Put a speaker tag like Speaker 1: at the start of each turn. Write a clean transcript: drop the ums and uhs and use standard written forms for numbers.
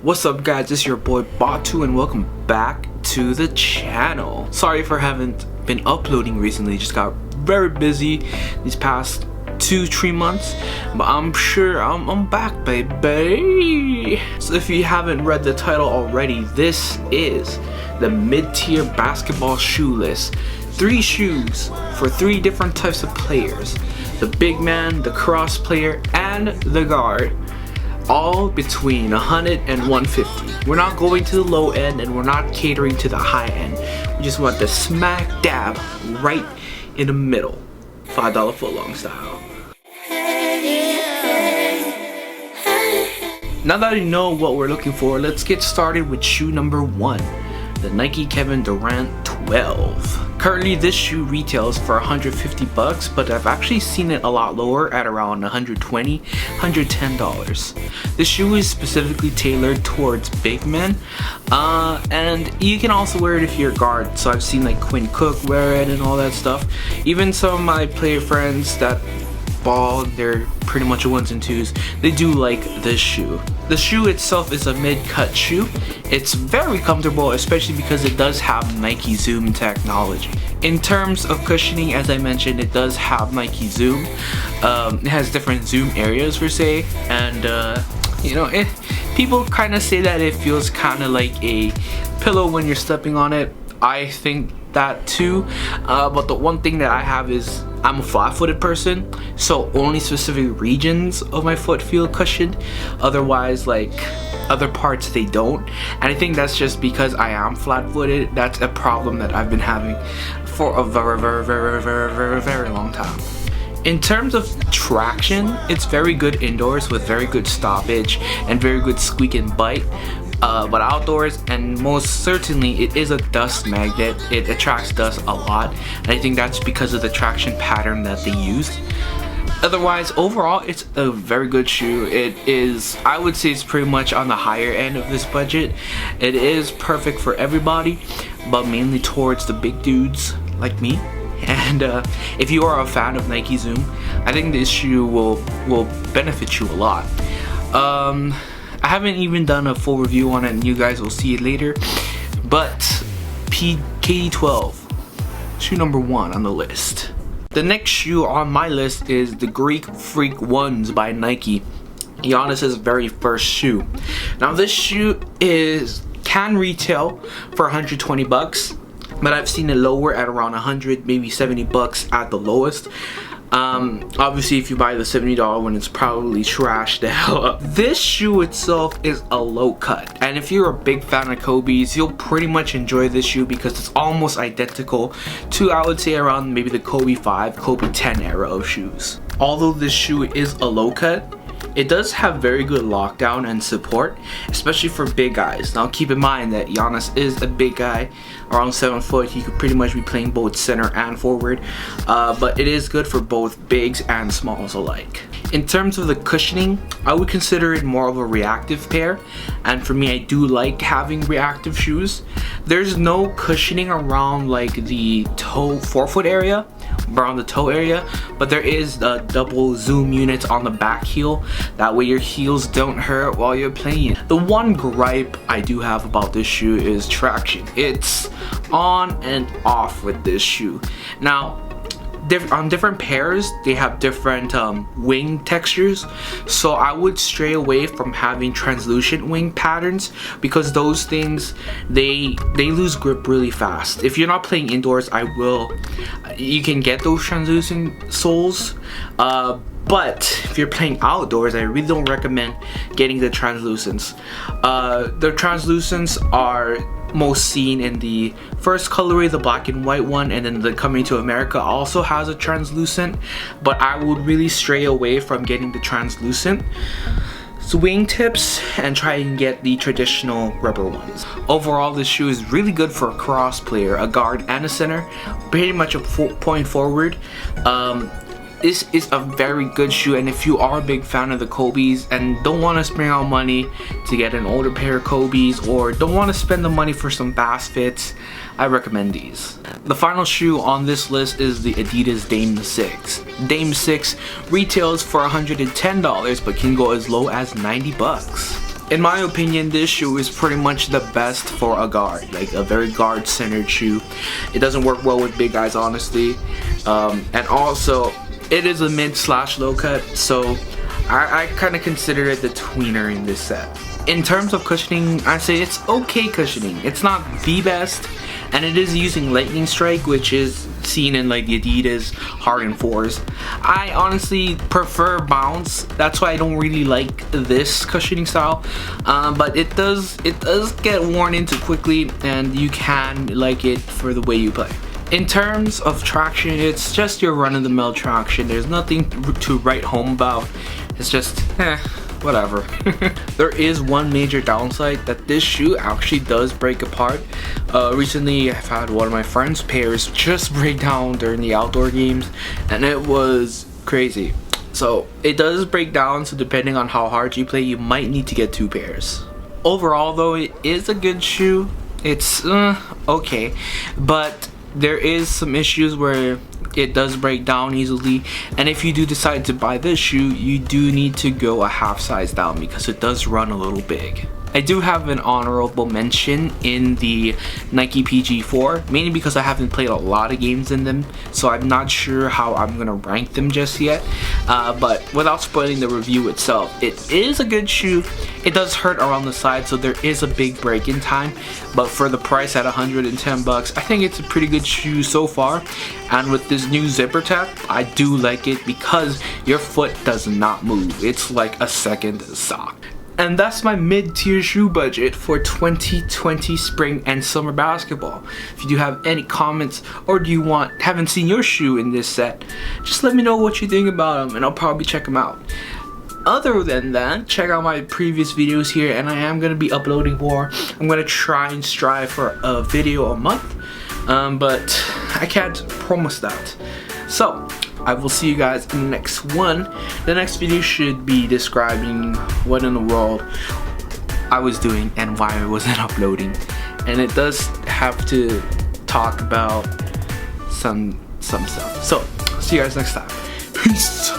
Speaker 1: What's up guys, it's your boy BATU and welcome back to the channel. Sorry for haven't been uploading recently, just got very busy these past 2-3 months, but I'm sure I'm back, baby. So if you haven't read the title already, this is the mid-tier basketball shoe list. 3 shoes for 3 different types of players: the big man, the cross player, and the guard. All between 100 and 150. We're not going to the low end and we're not catering to the high end. We just want the smack dab right in the middle. $5 footlong style. Now that you know what we're looking for, let's get started with shoe number 1. The Nike Kevin Durant 12. Currently this shoe retails for 150 bucks, but I've actually seen it a lot lower at around 120, $110. This shoe is specifically tailored towards big men, and you can also wear it if you're a guard. So I've seen like Quinn Cook wear it and all that stuff. Even some of my player friends that ball, they're pretty much 1s and 2s, they do like this shoe. The shoe itself is a mid-cut shoe. It's very comfortable, especially because it does have Nike Zoom technology. In terms of cushioning, as I mentioned, it does have Nike Zoom. It has different zoom areas per se, and you know, people kind of say that it feels kind of like a pillow when you're stepping on it. I think that too, but the one thing that I have is I'm a flat-footed person, so only specific regions of my foot feel cushioned. Otherwise, like other parts, they don't. And I think that's just because I am flat-footed. That's a problem that I've been having for a very long time. In terms of traction, it's very good indoors with very good stoppage and very good squeak and bite. But outdoors, and most certainly, it is a dust magnet. It attracts dust a lot, and I think that's because of the traction pattern that they used. Otherwise, overall, it's a very good shoe. It is, I would say, it's pretty much on the higher end of this budget. It is perfect for everybody, but mainly towards the big dudes like me. And if you are a fan of Nike Zoom, I think this shoe will benefit you a lot. I haven't even done a full review on it, and you guys will see it later. But KD12, shoe number 1 on the list. The next shoe on my list is the Greek Freak 1s by Nike. Yanis' very first shoe. Now this shoe can retail for 120 bucks, but I've seen it lower at around 100, maybe 70 bucks at the lowest. Obviously if you buy the $70 one, it's probably trashed the hell up. This shoe itself is a low cut, and if you're a big fan of Kobe's, you'll pretty much enjoy this shoe because it's almost identical to, I would say, around maybe the Kobe 5, Kobe 10 era of shoes. Although this shoe is a low cut, it does have very good lockdown and support, especially for big guys. Now keep in mind that Yanis is a big guy, around 7 foot. He could pretty much be playing both center and forward, but it is good for both bigs and smalls alike. In terms of the cushioning, I would consider it more of a reactive pair, and for me, I do like having reactive shoes. There's no cushioning around like the toe, forefoot area, around the toe area, but there is double zoom units on the back heel. That way your heels don't hurt while you're playing. The one gripe I do have about this shoe is traction. It's on and off with this shoe. Now on different pairs, they have different wing textures, so I would stray away from having translucent wing patterns because those things, they lose grip really fast. If you're not playing indoors, you can get those translucent soles, but if you're playing outdoors, I really don't recommend getting the translucents. The translucents are most seen in the first colorway, the black and white one, and then the Coming to America also has a translucent, but I would really stray away from getting the translucent wing tips and try and get the traditional rubber ones. Overall, this shoe is really good for a cross player, a guard and a center, pretty much a point forward. This is a very good shoe, and if you are a big fan of the Kobe's and don't want to spend out money to get an older pair of Kobe's, or don't want to spend the money for some fast fits, I recommend these. The final shoe on this list is the Adidas Dame 6. Dame 6 retails for $110 but can go as low as 90 bucks. In my opinion, this shoe is pretty much the best for a guard, like a very guard-centered shoe. It doesn't work well with big guys, honestly, and also it is a mid/low cut, so I kind of consider it the tweener in this set. In terms of cushioning, I say it's okay cushioning. It's not the best, and it is using lightning strike, which is seen in like the Adidas Harden 4s. I honestly prefer bounce. That's why I don't really like this cushioning style, but it does get worn into quickly, and you can like it for the way you play. In terms of traction, it's just your run-of-the-mill traction. There's nothing to write home about. It's just whatever. There is one major downside, that this shoe actually does break apart. Recently I've had one of my friend's pairs just break down during the outdoor games, and it was crazy. So it does break down, so depending on how hard you play, you might need to get 2 pairs. Overall though, it is a good shoe. It's okay, but there is some issues where it does break down easily, and if you do decide to buy this shoe, you do need to go a half size down because it does run a little big. I do have an honorable mention in the Nike PG4, mainly because I haven't played a lot of games in them, so I'm not sure how I'm gonna rank them just yet. But without spoiling the review itself, it is a good shoe. It does hurt around the side, so there is a big break-in time, but for the price at 110 bucks, I think it's a pretty good shoe so far. And with this new zipper tab, I do like it because your foot does not move. It's like a second sock. And that's my mid-tier shoe budget for 2020 spring and summer basketball. If you do have any comments, or do you haven't seen your shoe in this set, just let me know what you think about them, and I'll probably check them out. Other than that, check out my previous videos here, and I am going to be uploading more. I'm going to try and strive for a video a month, but I can't promise that. So I will see you guys in the next one. The next video should be describing what in the world I was doing and why I wasn't uploading, and it does have to talk about some stuff. So see you guys next time. Peace.